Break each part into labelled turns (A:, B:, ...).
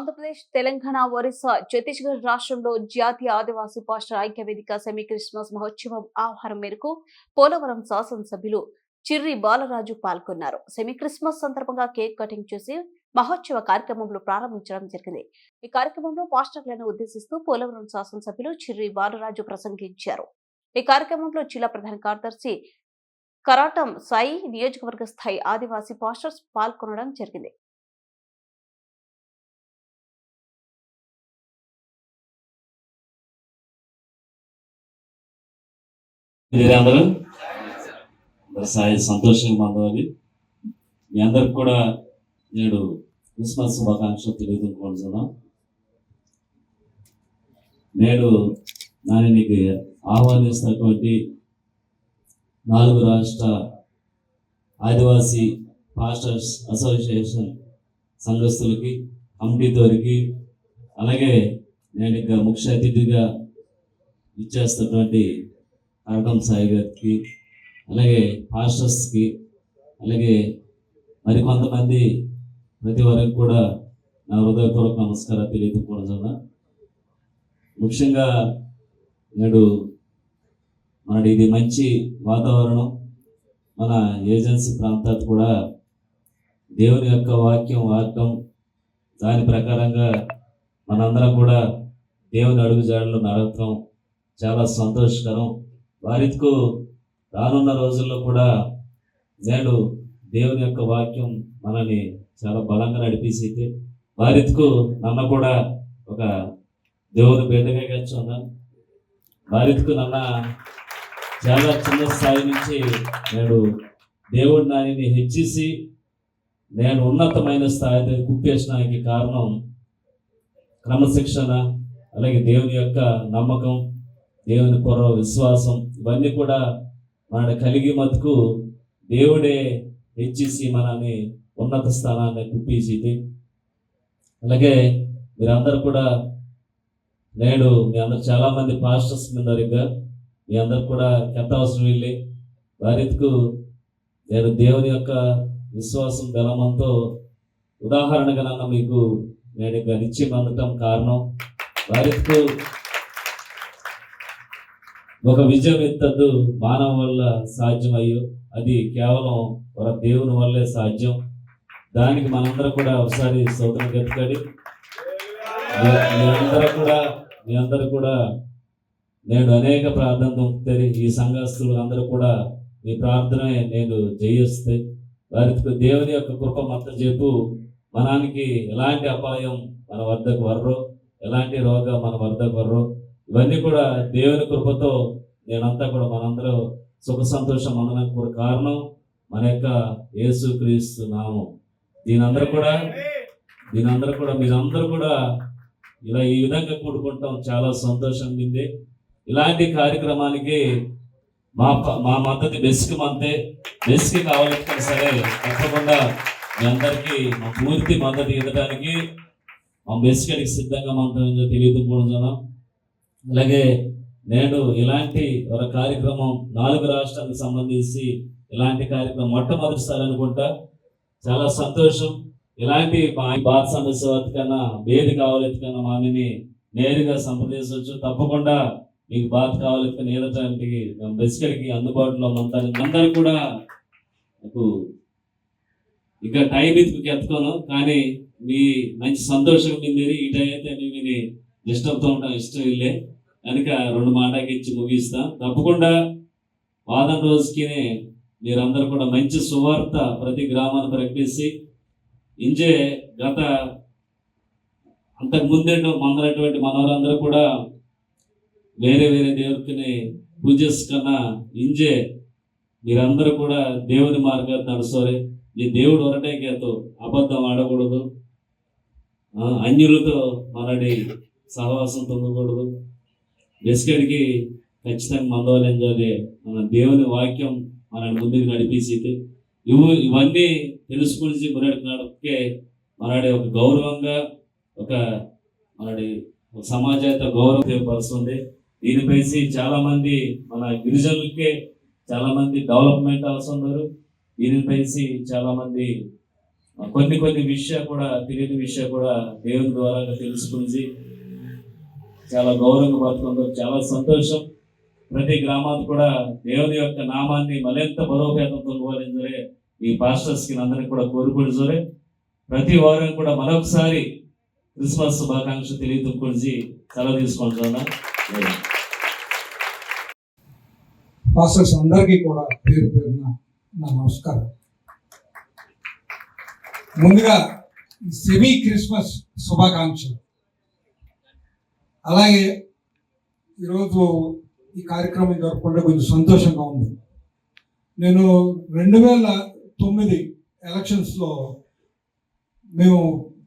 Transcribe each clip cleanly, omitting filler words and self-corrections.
A: ఆంధ్రప్రదేశ్, తెలంగాణ, ఒరిస్సా, ఛత్తీస్గఢ్ రాష్ట్రంలో జాతీయ ఆదివాసీ పాస్టర్ ఐక్య వేదిక సెమీ క్రిస్మస్ మహోత్సవం ఆహ్వానం మేరకు పోలవరం శాసనసభ్యులు చిర్రి బాలరాజు పాల్గొన్నారు. సెమీ క్రిస్మస్ సందర్భంగా కేక్ కటింగ్ చేసి మహోత్సవ కార్యక్రమంలో ప్రారంభించడం జరిగింది. ఈ కార్యక్రమంలో పాస్టర్లను ఉద్దేశిస్తూ పోలవరం శాసనసభ్యులు చిర్రి బాలరాజు ప్రసంగించారు. ఈ కార్యక్రమంలో జిల్లా ప్రధాన కార్యదర్శి కరాటం సాయి, నియోజకవర్గ స్థాయి ఆదివాసీ పాస్టర్స్ పాల్గొనడం జరిగింది.
B: అందరూ సాయి సంతోషంగా పొందాలి. మీ అందరికి కూడా నేడు క్రిస్మస్ శుభాకాంక్షలు తెలియజేసుకుంటున్నాం. నేడు నీకు ఆహ్వానిస్తున్నటువంటి 4 రాష్ట్ర ఆదివాసీ పాస్టర్స్ అసోసియేషన్ సంఘస్థులకి, కమిటీతోరికి, అలాగే నేను ఇక ముఖ్య అతిథిగా ఇచ్చేస్తున్నటువంటి కరటం సాయి గారికి, అలాగే పాస్టర్స్కి, అలాగే మరికొంతమంది ప్రతి వారికి కూడా నా హృదయపూర్వక నమస్కారాలు తెలియజేసుకుంటున్నా. ముఖ్యంగా నేడు ఇది మంచి వాతావరణం. మన ఏజెన్సీ ప్రాంతాలు కూడా దేవుని యొక్క వాక్యం వాడటం, దాని ప్రకారంగా మనందరం కూడా దేవుని అడుగుజాడలో నడవటం చాలా సంతోషకరం. వారికు రానున్న రోజుల్లో కూడా నేడు దేవుని యొక్క వాక్యం మనల్ని చాలా బలంగా నడిపిస్తే వారికు నన్ను కూడా ఒక దేవుని బిడ్డగా గచ్చున్నా. వారికు నన్న చాలా చిన్న స్థాయి నుంచి నేడు దేవుడు నాని హెచ్చేసి నేను ఉన్నతమైన స్థాయితో కుప్పేసడానికి కారణం క్రమశిక్షణ, అలాగే దేవుని యొక్క నమ్మకం, దేవుని పూర్వ విశ్వాసం, ఇవన్నీ కూడా మన కలిగి మతుకు దేవుడే హెచ్చేసి మనని ఉన్నత స్థానాన్ని కుప్పేసి. అలాగే మీరందరూ కూడా నేడు మీ అందరు చాలామంది పాస్టర్స్ మీద మీ అందరు కూడా ఎంత అవసరం వెళ్ళి వారికు నేను దేవుని యొక్క విశ్వాసం బలమంతో ఉదాహరణగా నన్ను మీకు నేను ఇక నిత్యం అందటం కారణం. వారికు ఒక విజయం ఎత్తద్దు మానవ వల్ల సాధ్యమయ్యో, అది కేవలం ఒక దేవుని వల్లే సాధ్యం. దానికి మనందరం కూడా ఒకసారి స్తోత్రం ఎత్తుకడి. మీ అందరూ కూడా నేను అనేక ప్రార్థన దొరుకుతాయి. ఈ సంఘస్థులు అందరూ కూడా మీ ప్రార్థనే నేను జయిస్తే వారికి దేవుని యొక్క కృప మొత్తం చెప్పు మనానికి ఎలాంటి అపాయం మన వద్దకు వర్రో, ఎలాంటి రోగం మన వద్దకు వర్రో, ఇవన్నీ కూడా దేవుని కృపతో నేనంతా కూడా మనందరూ సుఖ సంతోషం అందడానికి కూడా కారణం మన యొక్క యేసు క్రీస్తు నామం. దీనందరూ కూడా మీరందరూ కూడా ఇలా ఈ విధంగా కూడుకుంటాం చాలా సంతోషం ఉంది. ఇలాంటి కార్యక్రమానికి మా మద్దతు బెస్కి కావాలంటే సరే తప్పకుండా మీ అందరికీ మా పూర్తి మద్దతు ఇవ్వడానికి మా బెస్కి సిద్ధంగా మనం తెలియదుకుంటున్నాం. అలాగే నేను ఇలాంటి ఒక కార్యక్రమం 4 రాష్ట్రాలకు సంబంధించి ఇలాంటి కార్యక్రమం మొట్టమొదటిసారి అనుకుంటా. చాలా సంతోషం. ఇలాంటి మా బాధ సమస్య కన్నా వేది కావాలెత్తుకన్నా మామిని నేరుగా సంప్రదించవచ్చు. తప్పకుండా మీకు బాధ కావాలెత్తుకుని ఏదటానికి బెస్కడికి అందుబాటులో అందరూ కూడా నాకు ఇక టైం ఇదికి ఎత్తుకోను, కానీ మీ మంచి సంతోషం మీరు ఈ టైం అయితే మీని డిస్టర్బ్తో ఉంటాం ఇష్టం ఇల్లే కనుక 2 మాటకి ఇచ్చి ముగిస్తా. తప్పకుండా వాదన రోజుకి మీరందరూ కూడా మంచి సువార్త ప్రతి గ్రామాన్ని ప్రకటించి ఇంజే గత అంతకు ముందే మందనటువంటి మనవరందరూ కూడా వేరే దేవుడిని పూజిస్తున్నా ఇంజే మీరందరూ కూడా దేవుని మార్గాన్ని నడుస్తారు. ఈ దేవుడు ఒకటే కేతో అబద్ధం ఆడకూడదు, అన్యులతో మనడి సహవాసం పొందకూడదు. బెస్కెడికి ఖచ్చితంగా మందవాలని మన దేవుని వాక్యం మనని ముందుకు నడిపించి ఇవన్నీ తెలుసుకుని నడికే మనడి ఒక గౌరవంగా ఒక మనడి సమాజాత గౌరవం ఏర్పరుస్తుంది. దీనిపై చాలా మంది మన గిరిజనులకే చాలా మంది డెవలప్మెంట్ అవసరం ఉన్నారు. దీనిపై చాలా మంది కొన్ని విషయాలు కూడా తెలియని విషయాలు కూడా దేవుని ద్వారా తెలుసుకుని చాలా గౌరవంగా బతుకుంటారు. చాలా సంతోషం. ప్రతి గ్రామాలు కూడా దేవుని యొక్క నామాన్ని మరింత బలోపేతంతో కోరించరే ఈ పాస్టర్స్కి అందరికీ కూడా కోరుకుంటున్నారే. ప్రతి వారం కూడా మరొకసారి క్రిస్మస్ శుభాకాంక్షలు తెలియజేసి సెలవు తీసుకుంటున్నా.
C: పాస్టర్స్ అందరికీ కూడా పేరు పేరున నా నమస్కారం. ముందుగా సెమీ క్రిస్మస్ శుభాకాంక్షలు. అలాగే ఈరోజు ఈ కార్యక్రమం జరుపుకుంటే కొంచెం సంతోషంగా ఉంది. నేను 2009 ఎలక్షన్స్లో మేము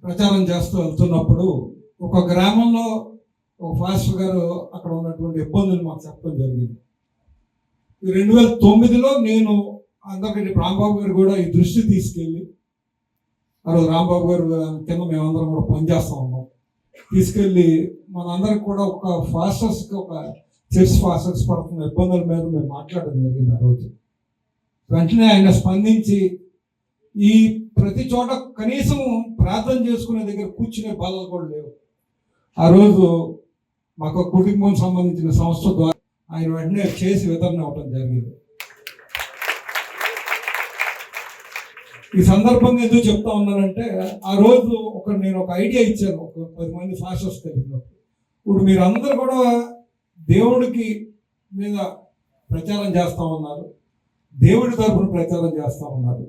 C: ప్రచారం చేస్తూ వెళ్తున్నప్పుడు ఒక గ్రామంలో ఒక ఫాస్టర్ గారు అక్కడ ఉన్నటువంటి ఇబ్బందులు మాకు చెప్పడం జరిగింది. 2009లో నేను అందరికంటే రాంబాబు గారు కూడా ఈ దృష్టి తీసుకెళ్ళి, ఆ రోజు రాంబాబు గారు కింద మేమందరం కూడా పనిచేస్తూ ఉన్నాం, తీసుకెళ్ళి మనందరికి కూడా ఒక ఫాస్టర్స్కి ఒక చర్చ్ ఫాస్టర్స్ పడుతున్న ఇబ్బందుల మీద మేము మాట్లాడడం జరిగింది. ఆ రోజు వెంటనే ఆయన స్పందించి ఈ ప్రతి చోట కనీసం ప్రార్థన చేసుకునే దగ్గర కూర్చునే బాధలు కూడా లేవు. ఆ రోజు మాకు కుటుంబం సంబంధించిన సంస్థ ద్వారా ఆయన వెంటనే చేసి వితరణ అవ్వడం జరిగింది. ఈ సందర్భంగా ఎందుకు చెప్తా ఉన్నానంటే, ఆ రోజు నేను ఒక ఐడియా ఇచ్చాను ఒక 10 మంది ఫాస్టర్స్ కలిపినప్పుడు. ఇప్పుడు మీరు అందరూ కూడా దేవుడికి మీద ప్రచారం చేస్తూ ఉన్నారు, దేవుడి తరఫున ప్రచారం చేస్తూ ఉన్నారు.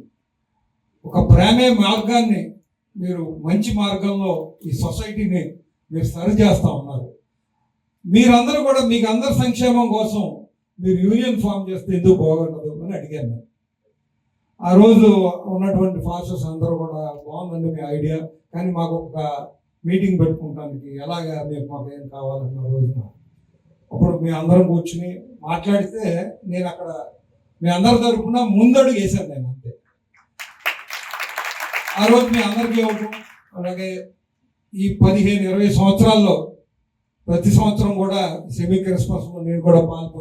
C: ఒక ప్రేమే మార్గాన్ని మీరు మంచి మార్గంలో ఈ సొసైటీని మీరు సరి చేస్తూ ఉన్నారు. మీరందరూ కూడా మీకు అందరి సంక్షేమం కోసం మీరు యూనియన్ ఫామ్ చేస్తే ఎందుకు బాగుండదు అని అడిగాను నేను. ఆ రోజు ఉన్నటువంటి ఫాస్టర్స్ అందరూ కూడా బాగుందండి మీ ఐడియా, కానీ మాకు ఒక మీటింగ్ పెట్టుకుంటానికి ఎలాగా మాకు ఏం కావాలన్న రోజున అప్పుడు మీ అందరం కూర్చుని మాట్లాడితే నేను అక్కడ మీ అందరి తరఫున ముందడుగు వేశాను నేను అంతే. ఆ రోజు మీ అందరికీ ఇవ్వటం, అలాగే ఈ 15-20 సంవత్సరాల్లో ప్రతి సంవత్సరం కూడా సెమీ క్రిస్మస్లో నేను కూడా పాల్పంచుకుంటాను.